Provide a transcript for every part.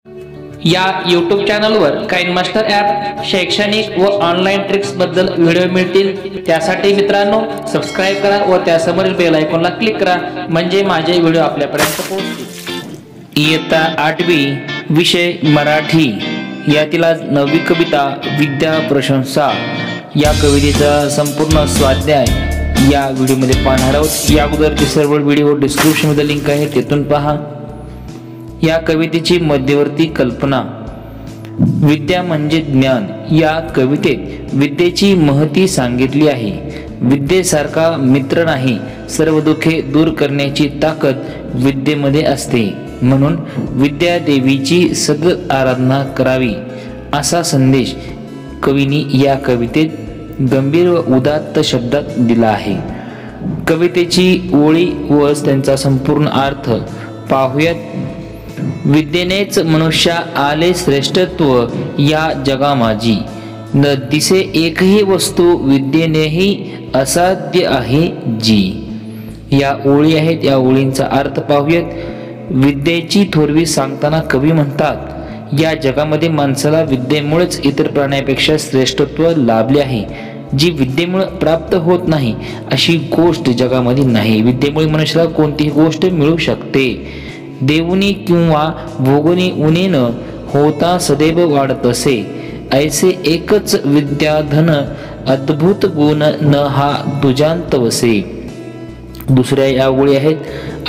या यूट्यूब चॅनलवर Kine master app शैक्षणिक व ऑनलाईन ट्रिक्स बद्दल व्हिडिओ मिळतील। त्यासाठी मित्रांनो सबस्क्राइब करा व त्यासमोरील बेल आयकॉनला क्लिक करा, म्हणजे माझे व्हिडिओ आपल्यापर्यंत पोहोचतील। इयत्ता 8वी विषय मराठी यातील आज 9वी कविता विद्या प्रशंसा या कवितेचा संपूर्ण स्वाध्याय या व्हिडिओमध्ये पाहणार आहोत। या अगोदरची सर्व व्हिडिओ डिस्क्रिप्शन मध्ये लिंक आहे, तेथून पहा। या कवितेची मध्यवर्ती कल्पना विद्या म्हणजे ज्ञान। या कवितेत विद्येची महती सांगितली आहे। विद्येसारखा मित्र नाही, सर्व दुःखे दूर करण्याची ताकद विद्येमध्ये असते, म्हणून विद्या देवीची सतत आराधना करावी असा संदेश कवींनी या कवितेत गंभीर व उदात्त शब्दात दिला आहे। कवितेची ओळी व त्यांचा संपूर्ण अर्थ पाहूयात। विद्येनेच मनुष्या आले श्रेष्ठत्व या जगामाजी, न दिसे एकही वस्तू विद्येनेही असाध्य आहे जी। या ओळी आहेत, या ओळींचा अर्थ पाहूयात। विद्येची थोरवी सांगताना कवी म्हणतात, या जगामध्ये माणसाला विद्येमुळेच इतर प्राण्यांपेक्षा श्रेष्ठत्व लाभले आहे। जी विद्येमुळे प्राप्त होत नाही अशी गोष्ट जगामध्ये नाही। विद्येमुळे मनुष्याला कोणतीही गोष्ट मिळू शकते। देऊनी किंवा भोगुनी उणे न होता सदैव वाढत असे, ऐसे एकच विद्याधन अद्भुत गुण न हा दुजांत वसे। दुसऱ्या या ओळी आहेत,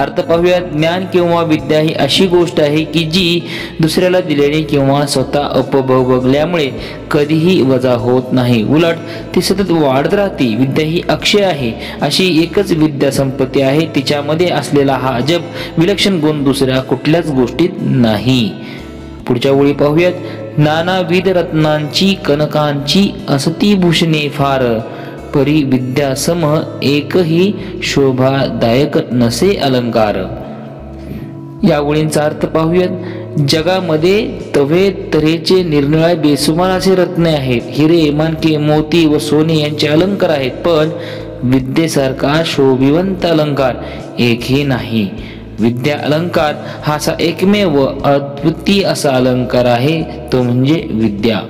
अर्थ पाहूया। ज्ञान किंवा विद्या ही अशी गोष्ट आहे की जी दुसऱ्याला दिल्याने किंवा स्वतः उपभोगल्यामुळे कधीही वजा होत नाही, उलट ती सतत वाढत राहते। विद्या ही अक्षय आहे, अशी एकच विद्या संपत्ती आहे, तिच्यामध्ये असलेला हा अजब विलक्षण गुण दुसऱ्या कुठल्याच गोष्टीत नाही। पुढच्या ओळी पाहूयात। नानाविध रत्नांची कनकांची असती भूषणे फार, परी विद्या सम एकही शोभादायक नसे अलंकार। या ओळींचा अर्थ पाहूयात। जगामध्ये तवे तऱ्हेचे निरनिराळे बेसुमार असे रत्ने आहेत, हिरे माणके मोती व सोने यांचे अलंकार आहेत, पण विद्येसारखा शोभिवंत अलंकार एकही नाही। विद्या अलंकार हा असा एकमेव अद्वितीय असा अलंकार आहे, तो म्हणजे विद्या।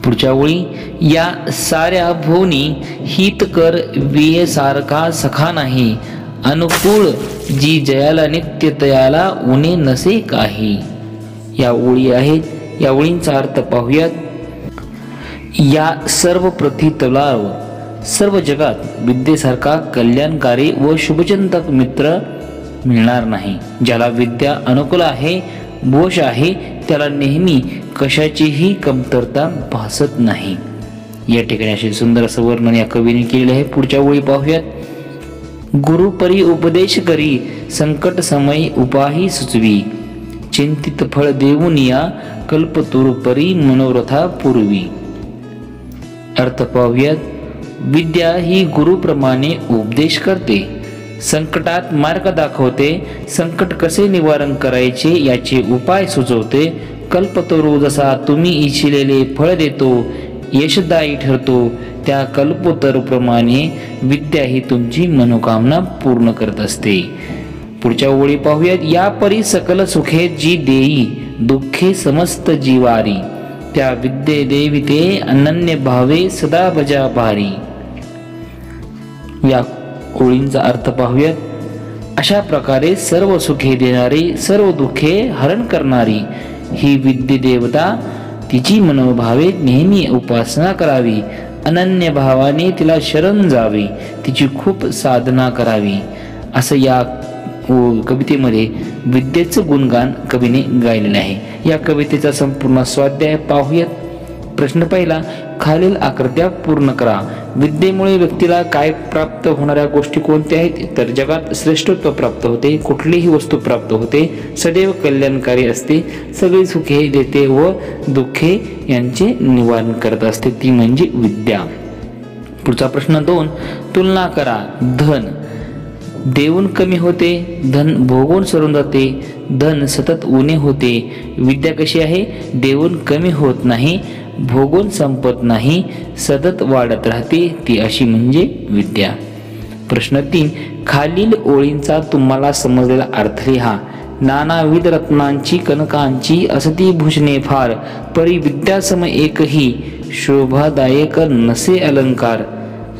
पुढच्या ओळी, या साऱ्या भोवनी हितकर वियेसारखा सखा नाही, अनुकूळ जी जयाला नित्य तयाला उणे नसे काही। या ओळी आहेत, या ओळींचा अर्थ पाहूयात। या सर्व पृथ्वीतलावर सर्व जगात विद्येसारखा कल्याणकारी व शुभचिंतक मित्र मिळणार नाही। ज्याला विद्या अनुकूल आहे, वश आहे, त्याला नेहमी कशाचीही कमतरता भासत नाही। या ठिकाणी असे सुंदर असं वर्णन या कवीने केलेले आहे। पुढच्या ओळी पाहूयात। गुरुपरी उपदेश करी संकट समयी उपाही सुचवी, चिंतित फळ देऊन या कल्पतरुपरी मनोरथा पूर्वी। अर्थ पाहूयात। विद्या ही गुरुप्रमाणे उपदेश करते, संकटात मार्ग दाखवते, संकट कसे निवारण करायचे याचे उपाय सुचवते। कल्पतरू जसा तुम्ही इच्छिलेले फळ देतो, यशदायी ठरतो, त्या कल्पतरूप्रमाणे विद्या ही तुमची मनोकामना पूर्ण करत असते। पुढच्या ओळी पाहूयात। या परी सकल सुखे जी देई, दुःखे समस्त जीवारी, त्या विद्ये देविते अनन्य भावे सदा बजा भारी। या ओळींचा अर्थ पाहूयात। अशा प्रकारे सर्व सुखे देणारी, सर्व दुःखे हरण करणारी ही विद्या देवता, तिची मनोभावे नेहमी उपासना करावी, अनन्य भावाने तिला शरण जावे, तिची खूप साधना करावी, असं या कवितेमध्ये विद्येचं गुणगान कवीने गायलेले आहे। या कवितेचा संपूर्ण स्वाध्याय पाहूयात। प्रश्न पहिला, खालील आकृत्या पूर्ण करा। विद्येमुळे व्यक्तीला काय प्राप्त होणाऱ्या गोष्टी कोणत्या आहेत? तर जगात श्रेष्ठत्व प्राप्त होते, कुठलीही वस्तू प्राप्त होते, सदैव कल्याणकारी असते, सगळी सुखे देते व दुःखे यांचे निवारण करत असते, ती म्हणजे विद्या। पुढचा प्रश्न 2, तुलना करा। धन देऊन कमी होते, धन भोगून सरून जाते, धन सतत उणे होते। विद्या कशी आहे? देऊन कमी होत नाही, भोगून संपत नाही, सतत वाढत राहते, ती अशी म्हणजे विद्या। प्रश्न 3, खालील ओळींचा तुम्हाला समजलेला अर्थ लिहा। नानाविध रत्नांची कनकांची असती भूषणे फार, परी विद्यासम एकही शोभादायक नसे अलंकार.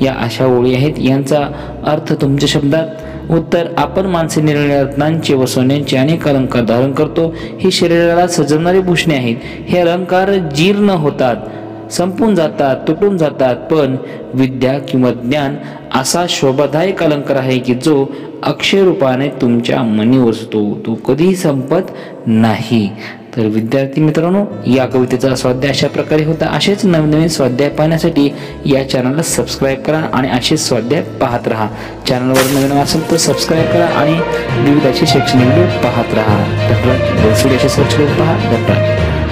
या अशा ओळी आहेत. यांचा अर्थ तुमच्या शब्दात. उत्तर, आपण माणसे निरनिराळ्या रत्नांचे व सोन्यांचे अनेक अलंकार धारण करतो. ही शरीराला सजवणारी भूषणे आहेत. हे अलंकार जीर्ण होतात, संपून जातात, तुटून जातात, पण विद्या किंवा ज्ञान असा शोभादायक अलंकार आहे की जो अक्षय रूपाने तुमच्या मनी वसतो, तो कधीही संपत नाही. तर विद्यार्थी मित्रांनो, या कवितेचा स्वाध्याय अशा प्रकारे होता. असेच नवनवीन स्वाध्याय पाहण्यासाठी या चॅनलला सबस्क्राईब करा आणि असेच स्वाध्याय पाहत राहा. चॅनलवर नवीन असेल तर सबस्क्राईब करा आणि विविध असे शैक्षणिक व्हिडिओ पाहत राहा. तर सर्च करून पहा.